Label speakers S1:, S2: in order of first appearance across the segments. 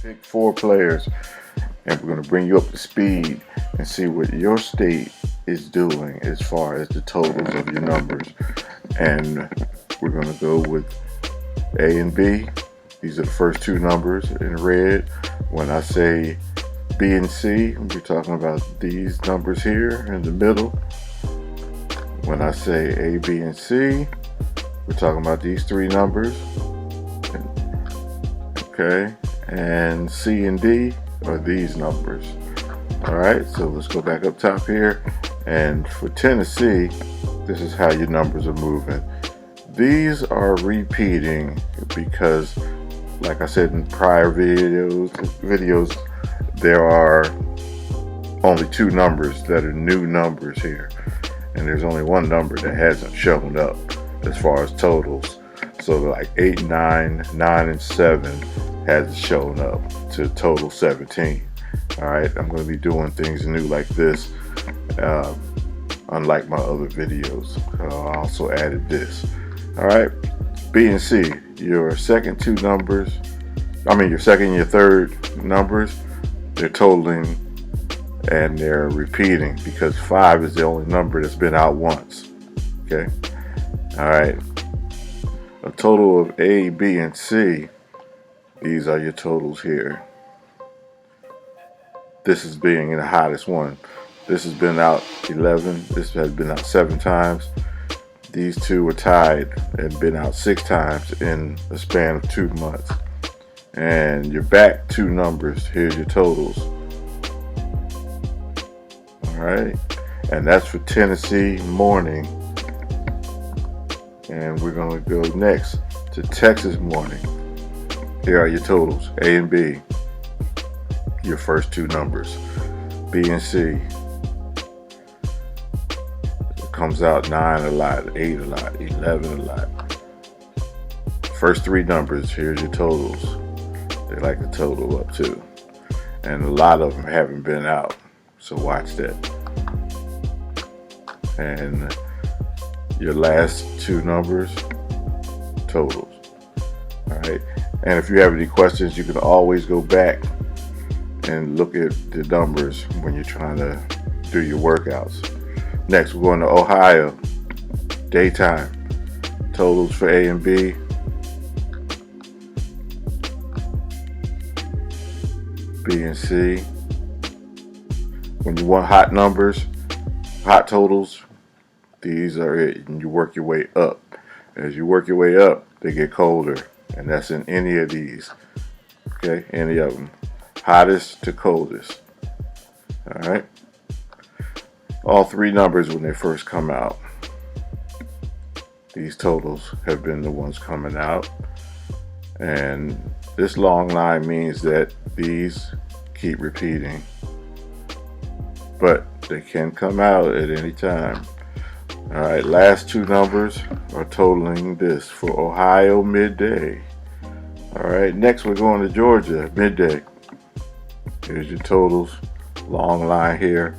S1: Pick 4 players, and we're going to bring you up to speed and see what your state is doing as far as the totals of your numbers. And we're going to go with A and B. These are the first 2 numbers in red. When I say B and C, we're talking about these numbers here in the middle. When I say A, B, and C, we're talking about these 3 numbers. Okay, and C and D are these numbers. Alright, so let's go back up top here. And for Tennessee, this is how your numbers are moving. These are repeating because, like I said in prior videos, there are only 2 numbers that are new numbers here. And there's only 1 number that hasn't shown up as far as totals. So like 8, 9, 9, and 7 hasn't shown up to total 17. Alright, I'm going to be doing things new like this, unlike my other videos. I also added this. Alright, B and C, your second 2 numbers, your second and your third numbers, they're totaling and they're repeating because 5 is the only number that's been out once. Okay, alright. A total of A, B, and C, these are your totals here. This is being the hottest one. This has been out 11. This has been out 7 times. These 2 were tied and been out 6 times in a span of 2 months. And your back 2 numbers, here's your totals. Alright, and that's for Tennessee morning. And we're going to go next to Texas morning. Here are your totals, A and B, your first 2 numbers. B and C, it comes out 9 a lot, 8 a lot, 11 a lot. First 3 numbers, here's your totals. They like to total up too. And a lot of them haven't been out, so watch that. And your last 2 numbers, totals. Alright, and if you have any questions, you can always go back and look at the numbers when you're trying to do your workouts. Next, we're going to Ohio, daytime. Totals for A and B. B and C. When you want hot numbers, hot totals, these are it, and you work your way up. As you work your way up, they get colder, and that's in any of these. Okay, any of them, hottest to coldest. All right, all 3 numbers when they first come out. These totals have been the ones coming out, and this long line means that these keep repeating, but they can come out at any time. Alright, last 2 numbers are totaling this for Ohio midday. Alright, next we're going to Georgia midday. Here's your totals, long line here.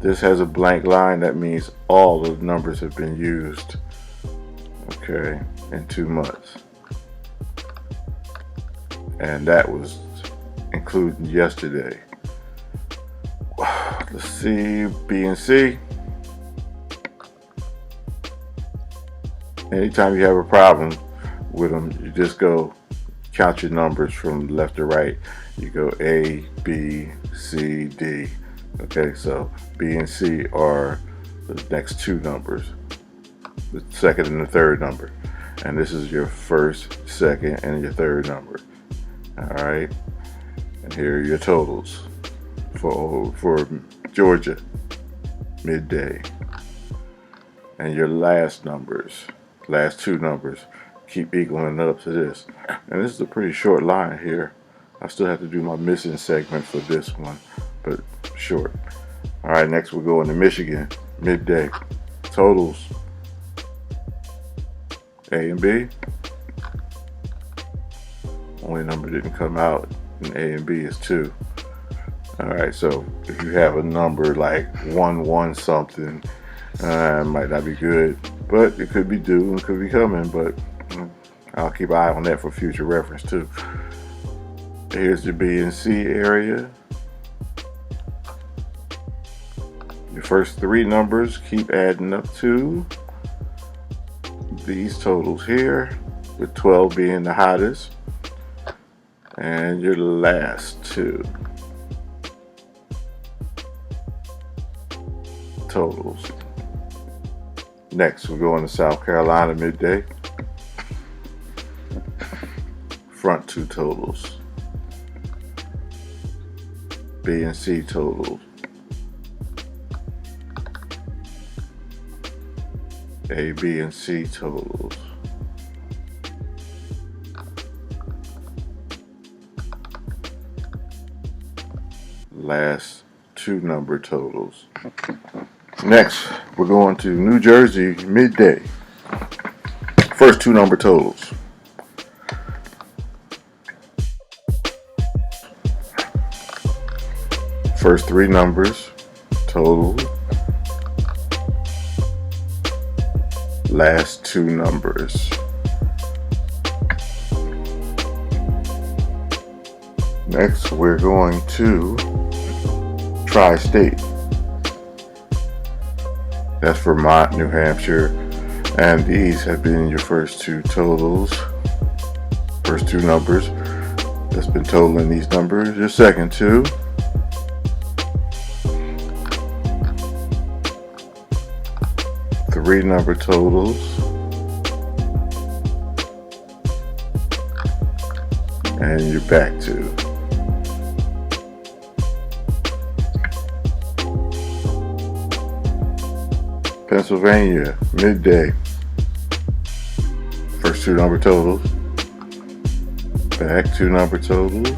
S1: This has a blank line, that means all of the numbers have been used, okay, in 2 months. And that was including yesterday. Let's see, B and C. Anytime you have a problem with them, you just go count your numbers from left to right. You go A, B, C, D. Okay, so B and C are the next 2 numbers, the second and the third number. And this is your first, second, and your third number. Alright, and here are your totals for Georgia midday. And your last numbers, last 2 numbers, keep equaling up to this. And this is a pretty short line here. I still have to do my missing segment for this one, but short. Alright, next we're going to Michigan midday. Totals, A and B. Only number didn't come out in A and B is 2. Alright, so if you have a number like 1 something, it might not be good, but it could be due and could be coming, but I'll keep an eye on that for future reference too. Here's the B and C area. Your first three numbers keep adding up to these totals here, with 12 being the hottest, and your last two totals. Next, we're going to South Carolina Midday. Front two totals. B and C totals. A, B, and C totals. Last two number totals. Next, we're going to New Jersey Midday. First two number totals. First three numbers total. Last two numbers. Next, we're going to Tri-State. That's Vermont, New Hampshire, and these have been your first two totals. First two numbers that's been totaling these numbers. Your second two. Three number totals. And you're back to. Pennsylvania Midday. First two number totals. Back two number totals.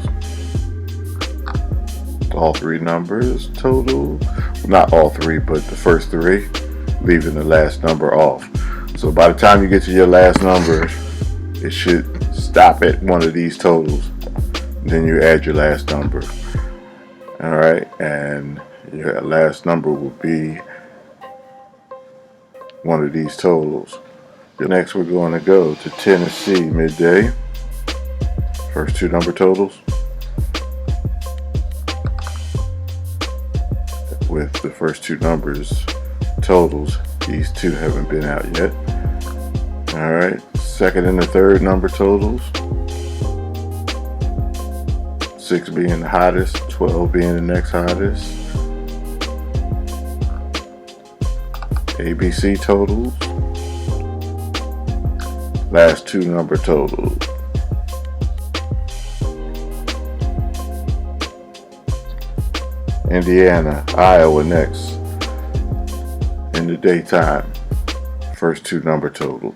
S1: All three numbers total. Not all three, but the first three, leaving the last number off. So by the time you get to your last number, it should stop at one of these totals. Then you add your last number. Alright, and your last number will be one of these totals. Next, we're going to go to Tennessee Midday. First two number totals. With the first two numbers totals, these two haven't been out yet. Alright, second and the third number totals. 6 being the hottest, 12 being the next hottest. ABC totals. Last two number totals. Indiana, Iowa next. In the daytime, first two number totals.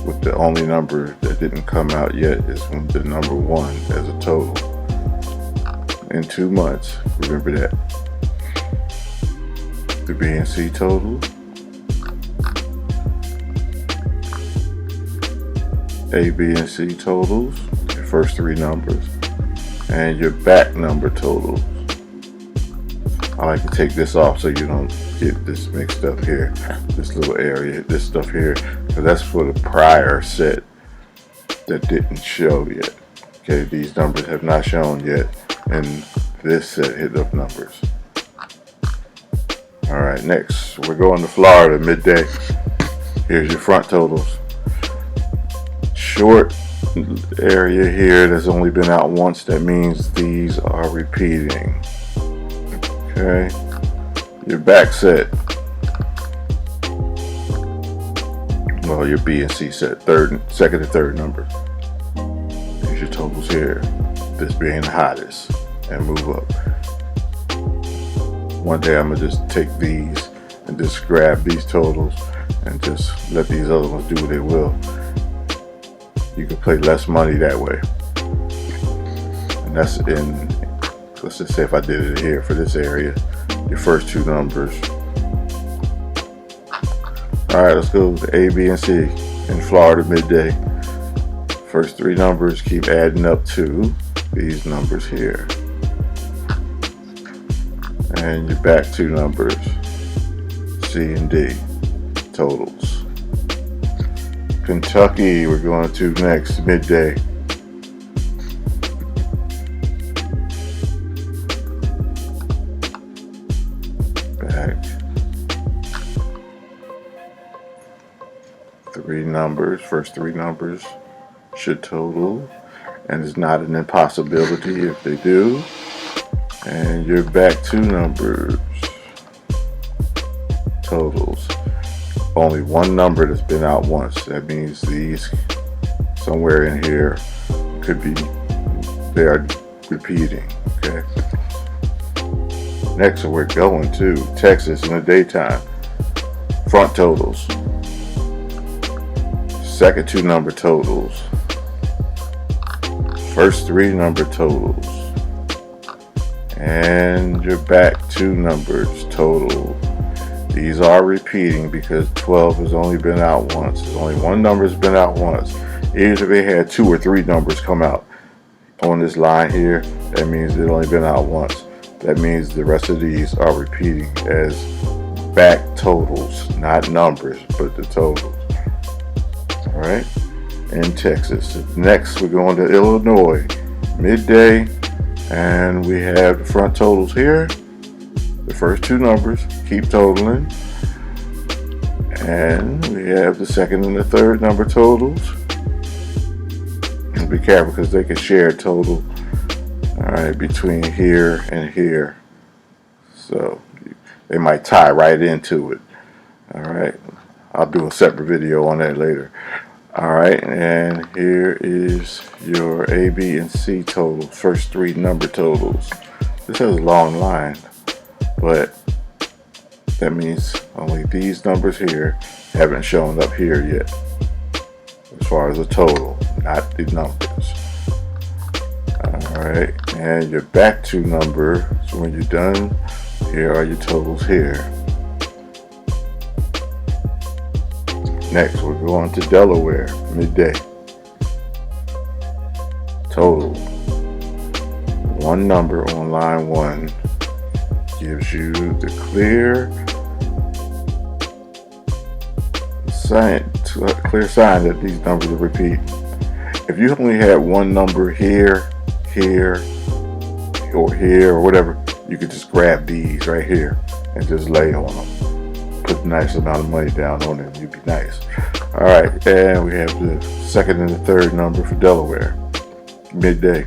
S1: With the only number that didn't come out yet is the number one as a total. In 2 months, remember that. The B and C total. A, B, and C totals, your first three numbers, and your back number totals. I like to take this off so you don't get this mixed up here, this little area, this stuff here, because that's for the prior set that didn't show yet. Okay, these numbers have not shown yet, and this set hit up numbers. Alright, next we're going to Florida Midday. Here's your front totals. Short area here that's only been out once, that means these are repeating. Okay, your back set, well, your B and C set, second and third number. Here's your totals here, this being the hottest, and move up. One day I'm gonna just take these and just grab these totals and just let these other ones do what they will. You can play less money that way. And that's in, let's just say if I did it here for this area, your first two numbers. Alright, let's go to A, B, and C in Florida Midday. First three numbers keep adding up to these numbers here. And your back two numbers, C and D, totals. Kentucky, we're going to next, Midday. three numbers. First three numbers should total, and it's not an impossibility if they do. And your back two numbers totals. Only one number that's been out once. That means these somewhere in here could be, they are repeating. Okay. Next we're going to Texas in the daytime. Front totals. Second two number totals. First three number totals. And your back two numbers total. These are repeating because 12 has only been out once. There's only one number that's been out once. Even if they had two or three numbers come out on this line here, that means it's only been out once. That means the rest of these are repeating as back totals, not numbers, but the totals. All right, in Texas. Next, we're going to Illinois, midday, and we have the front totals here. The first two numbers keep totaling, and we have the second and the third number totals. And be careful because they can share a total. All right, between here and here, so they might tie right into it. All right, I'll do a separate video on that later. All right, and here is your A, B, and C total. First three number totals. This has a long line, but that means only these numbers here haven't shown up here yet as far as the total, not the numbers. Alright, and your back two number, so when you're done, here are your totals here. Next, we're going to Delaware, midday. Total. One number on line one gives you the clear sign that these numbers are repeating. If you only had one number here, or whatever, you could just grab these right here and just lay on them. Put a nice amount of money down on them. You'd be nice. All right, and we have the second and the third number for Delaware, midday.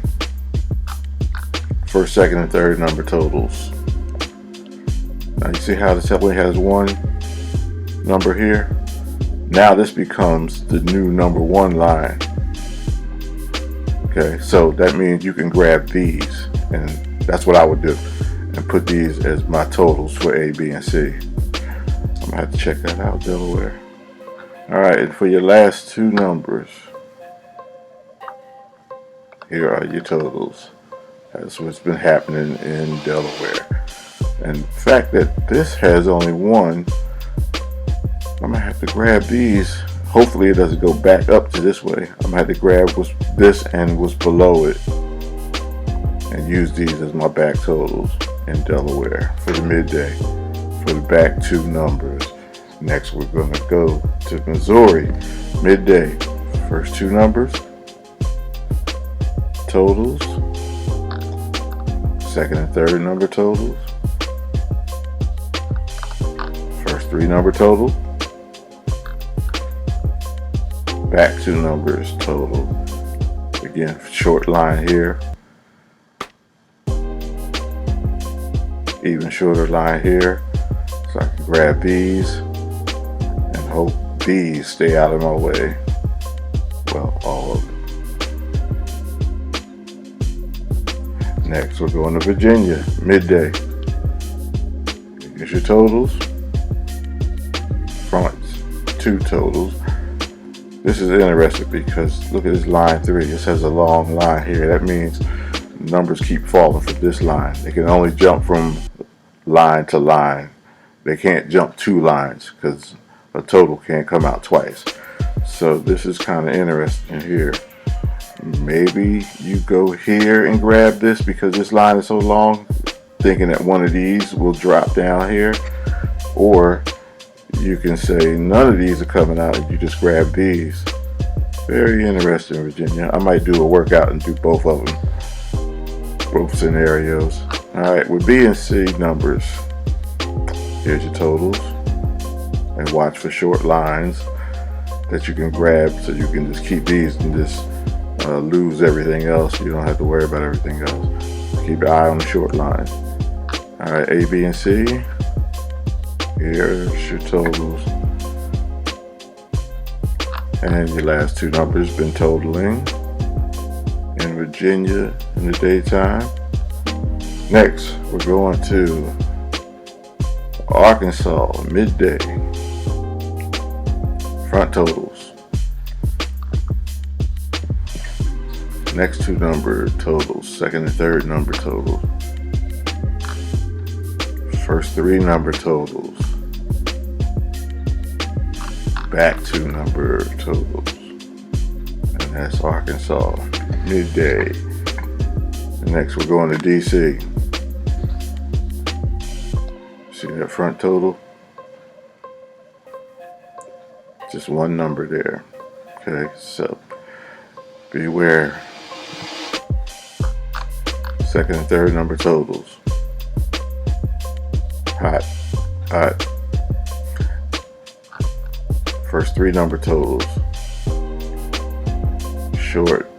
S1: First, second, and third number totals. Now you see how this only has one number here? Now this becomes the new number one line. Okay, so that means you can grab these, and that's what I would do, and put these as my totals for A, B, and C. I'm gonna have to check that out, Delaware. All right, and for your last two numbers, here are your totals. That's what's been happening in Delaware. And the fact that this has only one, I'm gonna have to grab these. Hopefully it doesn't go back up to this way. I'm gonna have to grab this and what's below it and use these as my back totals in Delaware for the midday, for the back two numbers. Next we're gonna go to Missouri, midday. First two numbers, totals. Second and third number totals. First three number total. Back two numbers total. Again, short line here. Even shorter line here. So I can grab these and hope these stay out of my way. Well, all of them. Next, we're going to Virginia, midday. Here's your totals. Front two totals. This is interesting because look at this line 3. This has a long line here. That means numbers keep falling for this line. They can only jump from line to line. They can't jump 2 lines because a total can't come out twice. So this is kind of interesting here. Maybe you go here and grab this because this line is so long, thinking that one of these will drop down here. Or you can say none of these are coming out and you just grab these. Very interesting, Virginia. I might do a workout and do both of them, both scenarios. Alright, with B and C numbers, here's your totals. And watch for short lines. that you can grab, so you can just keep these and just lose everything else. You don't have to worry about everything else. Keep your eye on the short line. All right, A, B, and C. Here's your totals. And your last two numbers been totaling in Virginia in the daytime. Next, we're going to Arkansas midday. Front totals. Next two number totals, second and third number totals. First three number totals. Back two number totals. And that's Arkansas midday. And next we're going to DC. See that front total? Just one number there. Okay, so beware. Second and third number totals. Hot, hot. First three number totals. Short.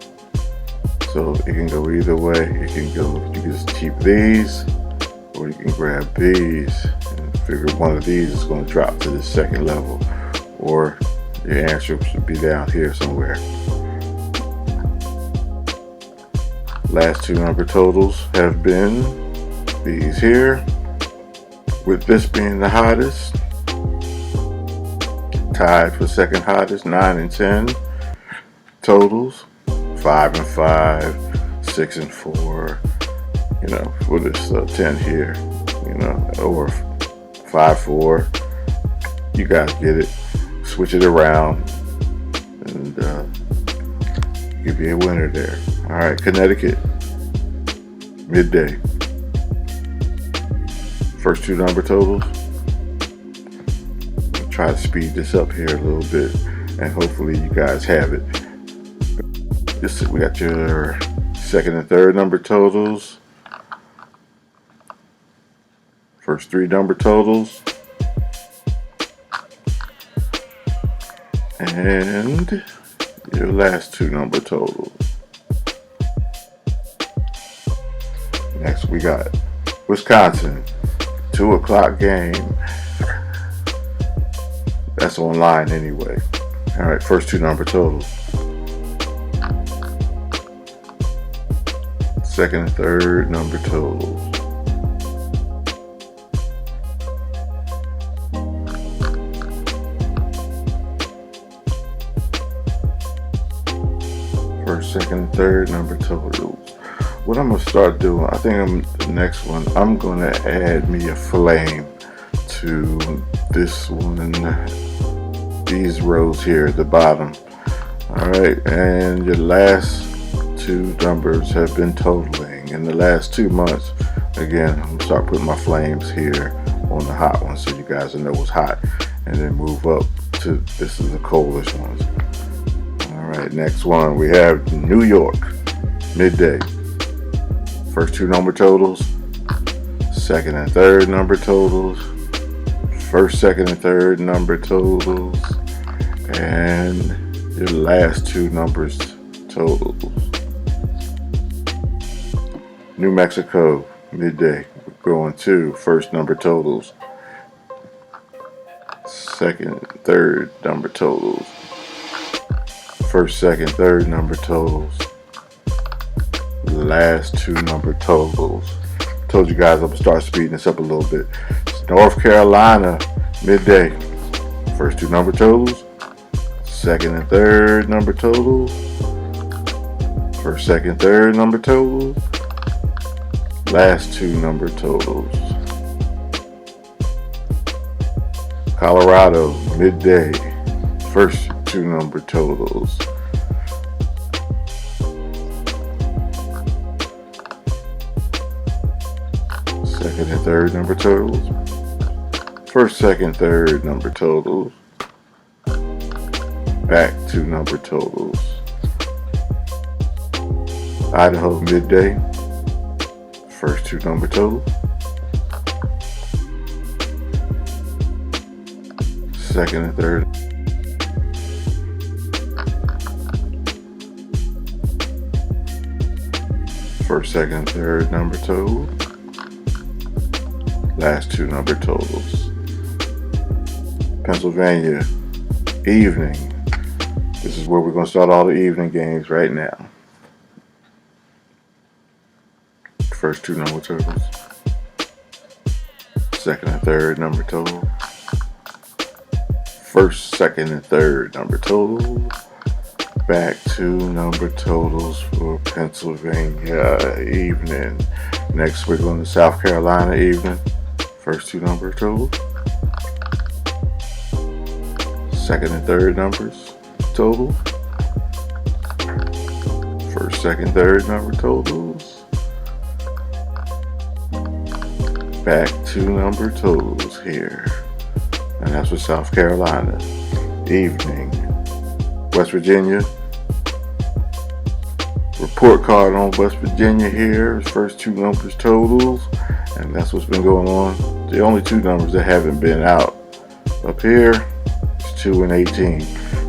S1: So it can go either way. It can go, you can just keep these, or you can grab these and figure one of these is going to drop to the second level, or your answer should be down here somewhere. Last two number totals have been these here, with this being the hottest, tied for second hottest, 9 and 10 totals, 5 and 5, 6 and 4, you know, for this 10 here, you know, or 5, 4. You guys get it. Switch it around, and you'll be a winner there. All right, Connecticut midday. First two number totals. I'll try to speed this up here a little bit, and hopefully you guys have it. We got your second and third number totals. First three number totals. And your last two number totals. Next we got Wisconsin, 2 o'clock game. That's online anyway. All right, first two number totals. Second and third number totals. First, second, and third number totals. What I'm gonna start doing, I think the next one, I'm gonna add me a flame to this one, these rows here at the bottom. All right, and your last two numbers have been totaling in the last 2 months. Again, I'm gonna start putting my flames here on the hot ones, so you guys will know what's hot, and then move up to this is the coldest ones. All right, next one we have New York midday. First two number totals, second and third number totals, first, second, and third number totals, and your last two numbers totals. New Mexico midday. We're going to first number totals, second, third number totals, first, second, third number totals, last two number totals. Told you guys I'm gonna start speeding this up a little bit. North Carolina midday. First two number totals, second and third number totals, first, second, third number totals, last two number totals. Colorado midday. First two number totals, second and third number totals, first, second, third number totals, back two number totals. Idaho midday. First two number totals, second and third, First, second, third number total. Last two number totals. Pennsylvania, evening. This is where we're going to start all the evening games right now. First two number totals. Second and third number total. First, second, and third number total. Back to number totals for Pennsylvania evening. Next, we're going to South Carolina evening. First two number totals. Second and third numbers total. First, second, third number totals. Back to number totals here. And that's for South Carolina evening. West Virginia. Report card on West Virginia here. First two numbers totals. And that's what's been going on. The only two numbers that haven't been out up here is 2 and 18.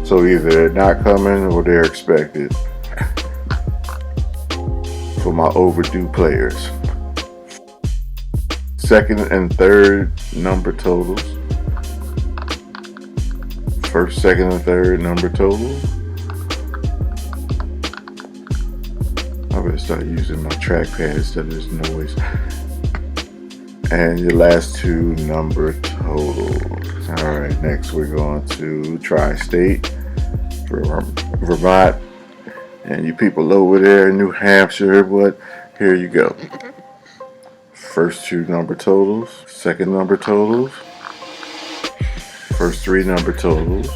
S1: So either they're not coming or they're expected for my overdue players. Second and third number totals. First, second, and third number totals. I better start using my trackpad instead of this noise. And your last two number totals. Alright, next we're going to Tri-State for Vermont. And you people over there in New Hampshire, but here you go. First two number totals. Second number totals. First three number totals.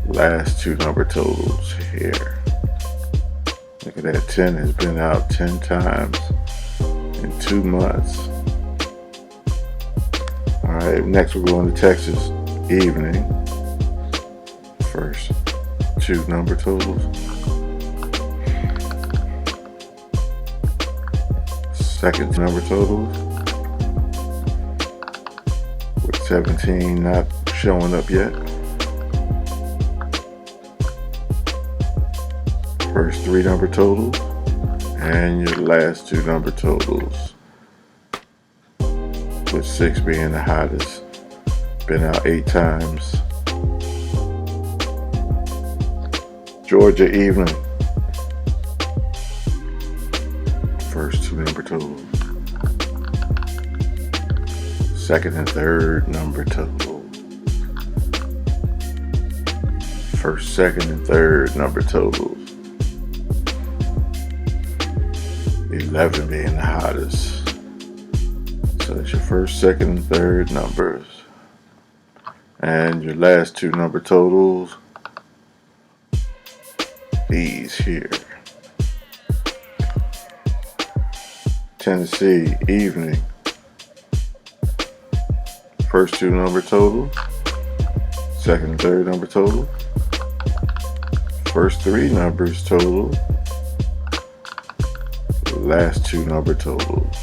S1: Last two number totals here. Look at that, 10 has been out 10 times in 2 months. Alright, next we're going to Texas evening. First two number totals. Second number totals. 17 not showing up yet. First three number totals and your last two number totals, with 6 being the hottest. Been out 8 times. Georgia evening. First two number totals. Second and third number totals. First, second, and third number totals. 11 being the hottest. So that's your first, second, and third numbers. And your last two number totals. These here. Tennessee evening. First two number total, second and third number total, first three numbers total, last two number totals.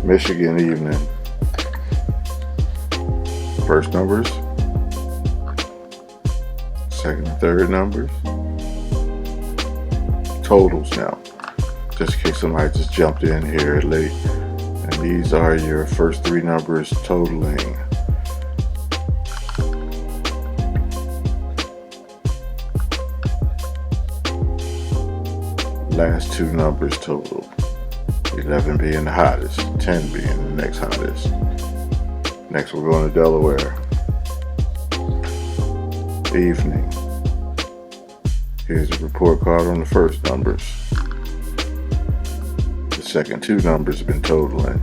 S1: Michigan evening. First numbers, second and third numbers, totals now, just in case somebody just jumped in here late. And these are your first three numbers totaling. Last two numbers total. 11 being the hottest, 10 being the next hottest. Next we're going to Delaware. Evening. Here's a report card on the first numbers. Second two numbers have been totaling.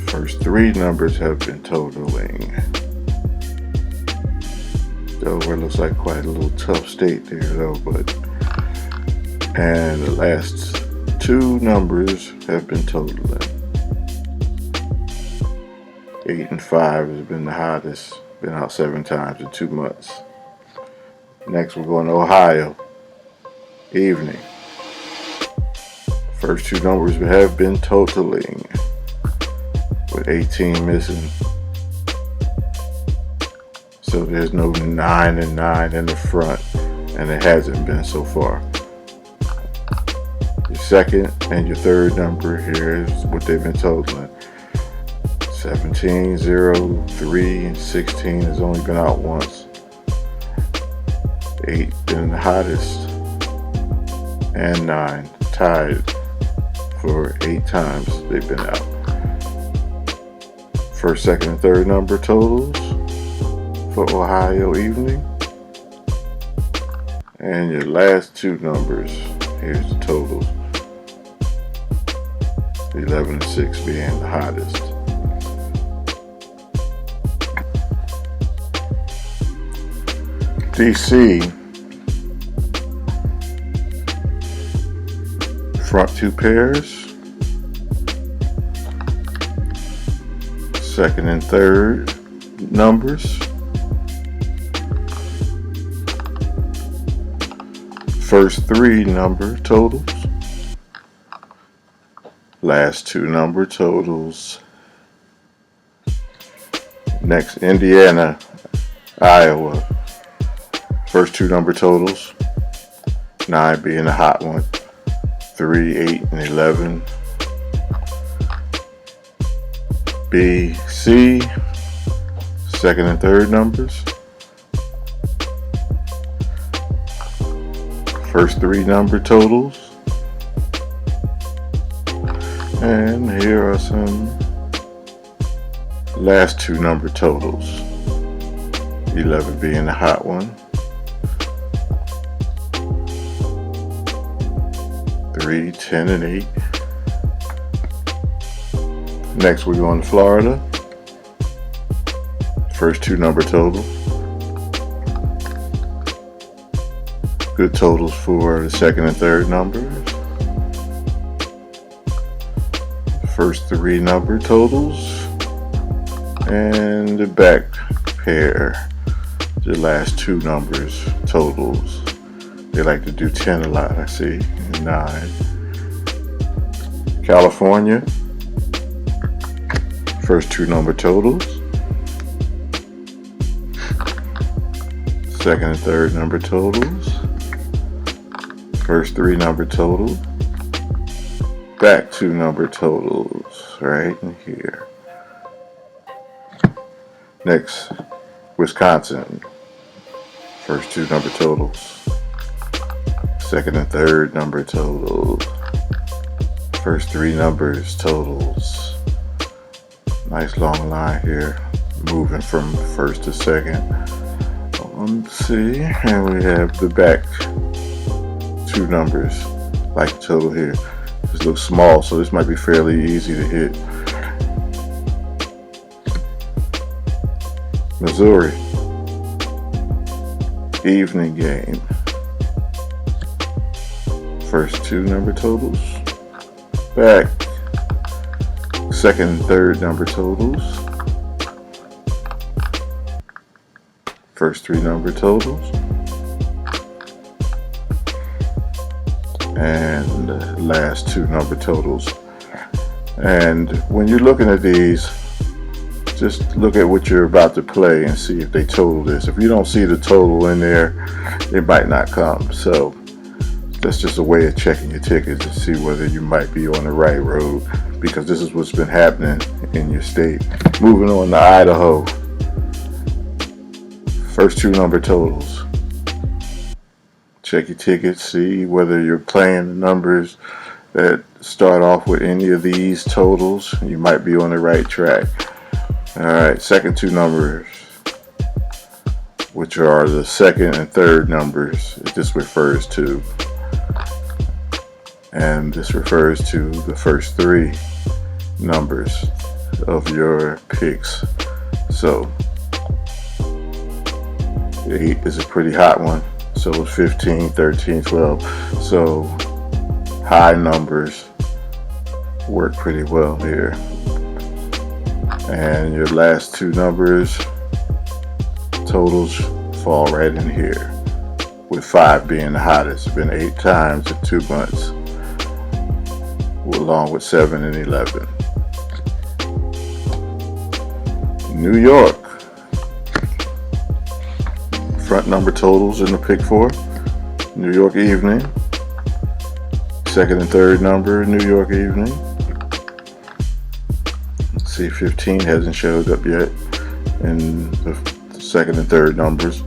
S1: First three numbers have been totaling. Delaware looks like quite a little tough state there though, and the last two numbers have been totaling. 8 and 5 has been the hottest, been out 7 times in 2 months. Next we're going to Ohio. Evening. First two numbers have been totaling, with 18 missing. So there's no 9 and 9 in the front. and it hasn't been so far. Your second and your third number here is what they've been totaling. 17, 0, 3, and 16 has only been out once. 8 been the hottest, and 9 tied for 8 times they've been out. First, second, and third number totals for Ohio evening. And your last 2 numbers, here's the totals. 11 and 6 being the hottest. DC, front 2 pairs, second and third numbers, first 3 number totals, last 2 number totals. Next, Indiana, Iowa. First 2 number totals, 9 being the hot one, 3, 8, and 11. B, C, second and third numbers. First 3 number totals. And here are some last 2 number totals. 11 being the hot one. 3, 10, and 8. Next we're going to Florida. First 2 number total. Good totals for the second and third numbers. First 3 number totals. And the back pair. The last 2 numbers totals. They like to do 10 a lot, I see. 9. California. First 2 number totals. Second and third number totals. First 3 number total. Back 2 number totals right in here. Next, Wisconsin. First 2 number totals. Second and third number totals. First 3 numbers totals. Nice long line here, moving from first to second. Let's see, and we have the back 2 numbers, like the total here. This looks small, so this might be fairly easy to hit. Missouri, evening game. First 2 number totals, back, second and third number totals, first 3 number totals, and last 2 number totals. And when you're looking at these, just look at what you're about to play and see if they total this. If you don't see the total in there, it might not come. So that's just a way of checking your tickets to see whether you might be on the right road, because this is what's been happening in your state. Moving on to Idaho. First 2 number totals. Check your tickets, see whether you're playing the numbers that start off with any of these totals. You might be on the right track. Alright, second 2 numbers, which are the second and third numbers, this refers to. And this refers to the first 3 numbers of your picks. So 8 is a pretty hot one. So is 15, 13, 12. So high numbers work pretty well here. And your last 2 numbers totals fall right in here, with 5 being the hottest. It's been 8 times in 2 months, along with 7 and 11. New York. Front number totals in the pick 4. New York evening. Second and third number, New York evening. Let's see, 15 hasn't showed up yet in the second and third numbers.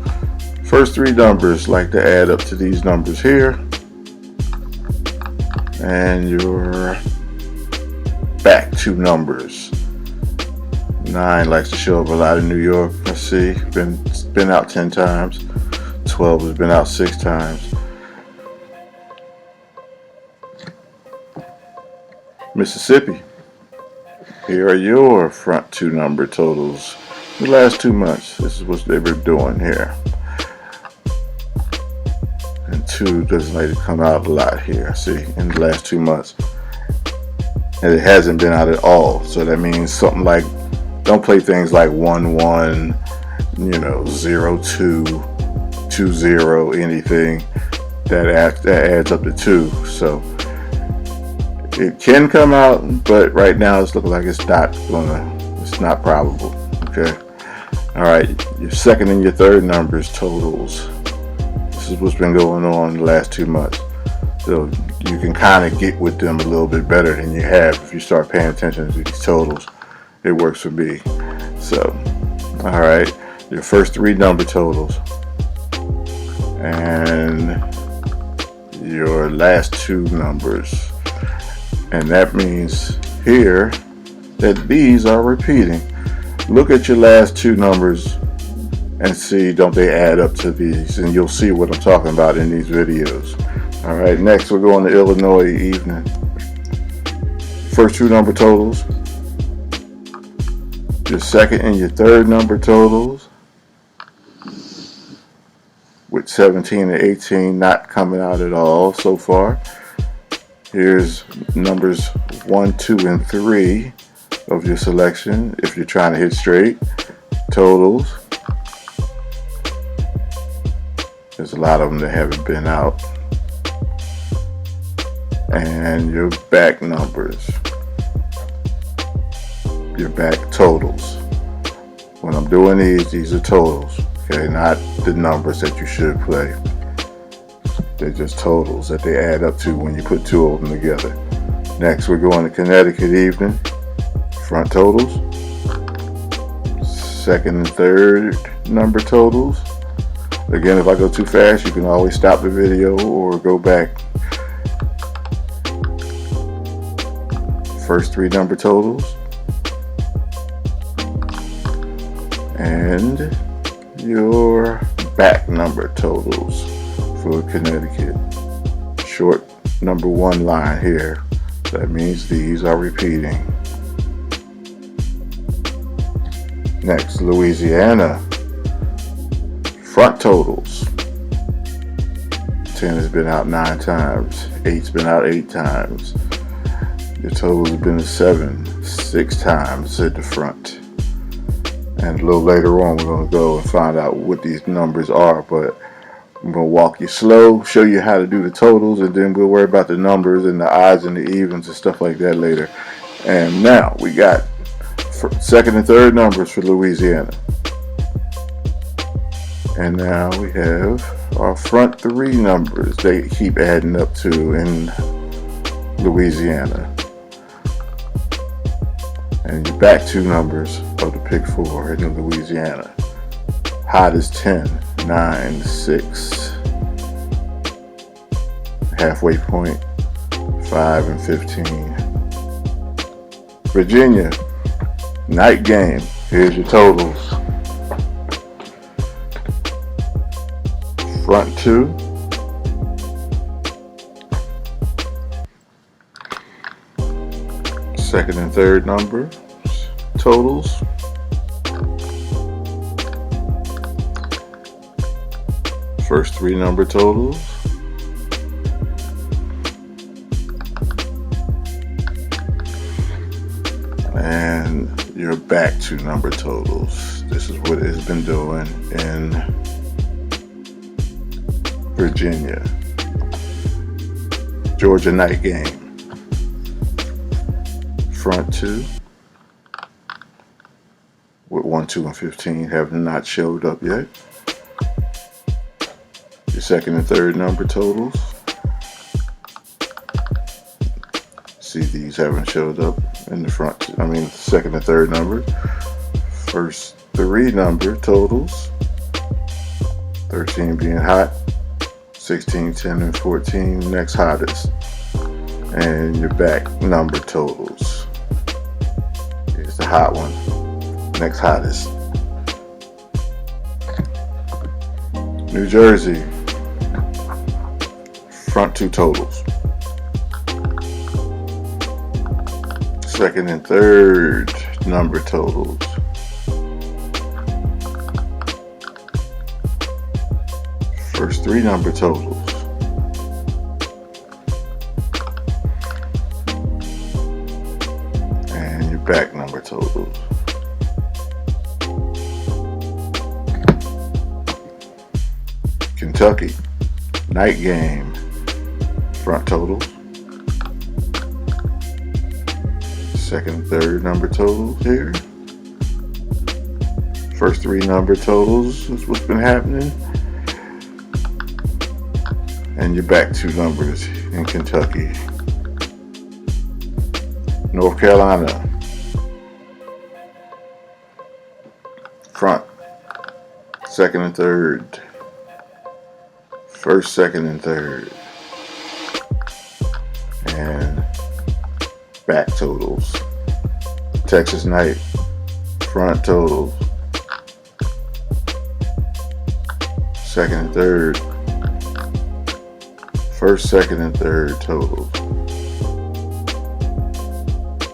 S1: First three numbers like to add up to these numbers here. And your back two numbers. 9 likes to show up a lot in New York. Let's see, it's been out 10 times. 12 has been out 6 times. Mississippi, here are your front two number totals the last 2 months. This is what they were doing here. And 2 doesn't like to come out a lot here, see, in the last 2 months. And it hasn't been out at all. So that means something like, don't play things like 1-1, 0-2, 2-0, anything that adds up to 2. So it can come out, but right now it's looking like it's not probable. Okay. All right, your second and your third numbers totals. This is what's been going on the last 2 months. So you can kind of get with them a little bit better than you have if you start paying attention to these totals. It works for me. So, all right, your first 3 number totals and your last 2 numbers. And that means here that these are repeating. Look at your last 2 numbers and see, don't they add up to these? And you'll see what I'm talking about in these videos. All right, next we're going to Illinois evening. First 2 number totals. Your second and your third number totals. With 17 and 18 not coming out at all so far. Here's numbers 1, 2, and 3 of your selection if you're trying to hit straight. Totals. There's a lot of them that haven't been out. And your back numbers. Your back totals. When I'm doing these are totals. Okay, not the numbers that you should play. They're just totals that they add up to when you put 2 of them together. Next, we're going to Connecticut evening. Front totals. Second and third number totals. Again, if I go too fast, you can always stop the video or go back. First 3 number totals. And your back number totals for Connecticut. Short number 1 line here. That means these are repeating. Next, Louisiana. Front totals. 10 has been out 9 times. 8's been out 8 times. Your totals have been a 7, 6 times at the front. And a little later on, we're going to go and find out what these numbers are. But I'm going to walk you slow, show you how to do the totals, and then we'll worry about the numbers and the odds and the evens and stuff like that later. And now we got second and third numbers for Louisiana. And now we have our front 3 numbers they keep adding up to in Louisiana. And your back 2 numbers of the pick 4 in Louisiana. Hot is 10, 9, 6. Halfway point, 5 and 15. Virginia, night game. Here's your totals. Front 2. Second and third number totals. First 3 number totals. And your back 2 number totals. This is what it's been doing in Virginia. Georgia night game. Front 2 with 1, 2, and 15 have not showed up yet. Your second and third number totals. See, these haven't showed up in the front, second and third number. First three number totals. 13 being hot, 16, 10, and 14 next hottest. And your back number totals. Here's the hot one, next hottest. New Jersey, front two totals. Second and third number totals. First three number totals. And your back number totals. Kentucky, night game, front totals. Second and third number totals here. First three number totals is what's been happening. And your back two numbers in Kentucky. North Carolina, front, second and third. First, second, and third. And back totals. Texas night, front totals. Second and third. First, second, and third totals.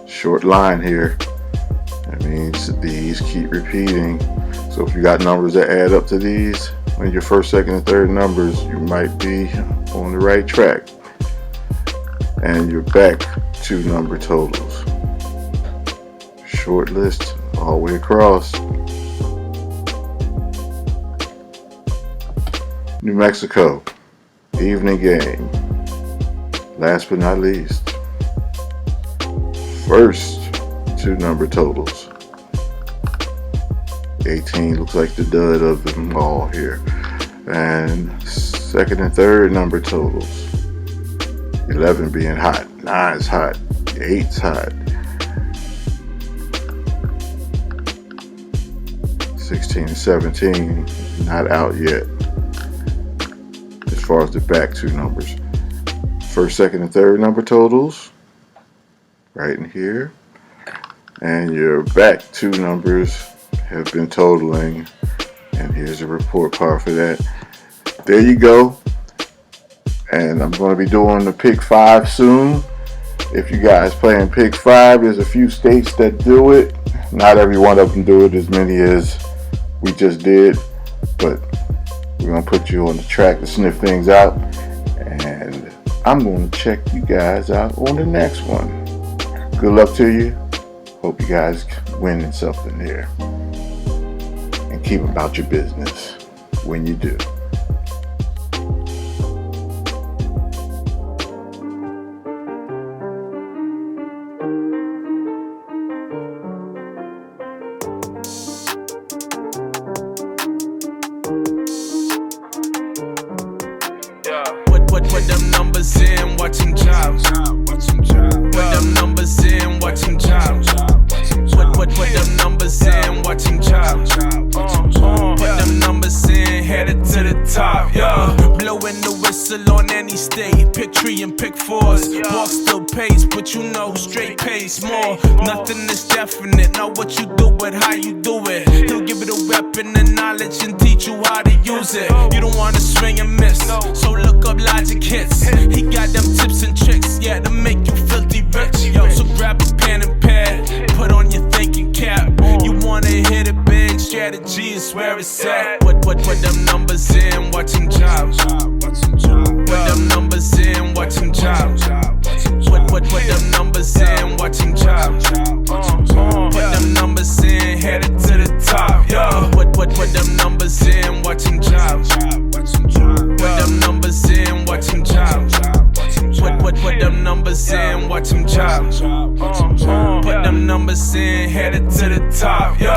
S1: Short line here. That means these keep repeating. So if you got numbers that add up to these, when your first, second, and third numbers, you might be on the right track. And your back two number totals. Short list all the way across. New Mexico, evening game. Last but not least, first two number totals. 18 looks like the dud of them all here. And second and third number totals. 11 being hot, 9's hot, 8's hot. 16 and 17 not out yet. As far as the back two numbers. First, second, and third number totals. Right in here. And your back two numbers have been totaling, and here's a report card for that. There you go. And I'm going to be doing the Pick 5 soon. If you guys playing Pick 5, there's a few states that do it. Not every one of them do it as many as we just did, but we're going to put you on the track to sniff things out, and I'm going to check you guys out on the next one. Good luck to you. Hope you guys winning something here. Keep about your business when you do.
S2: Put them numbers in, watch them job. Put them numbers in, watch them job. Put them numbers in, watch them job. Put them numbers in, headed to the top, yeah. Blowing the whistle on any state. Pick 3 and pick 4s. Walk still pays, but you know straight pays more. Nothing is definite, not what you do, but how you do it. He'll give it a weapon and knowledge and teach you how to use it. You don't wanna swing and miss, so look up Logic Hits. He got them tips and tricks, yeah, to make you filthy rich. Yo, so grab a pen and pad, put on your thinking cap. You wanna hit it big, strategy is where it's at. Put them numbers in, watch them job. Put them numbers in, watch them job. Put them numbers in, watch them job. Put them numbers in, headed to the top, yo. Put them numbers in, watch them job. Put them numbers in, watch them job. Put them numbers in, watch them job. Put them numbers in, headed to the top, yo.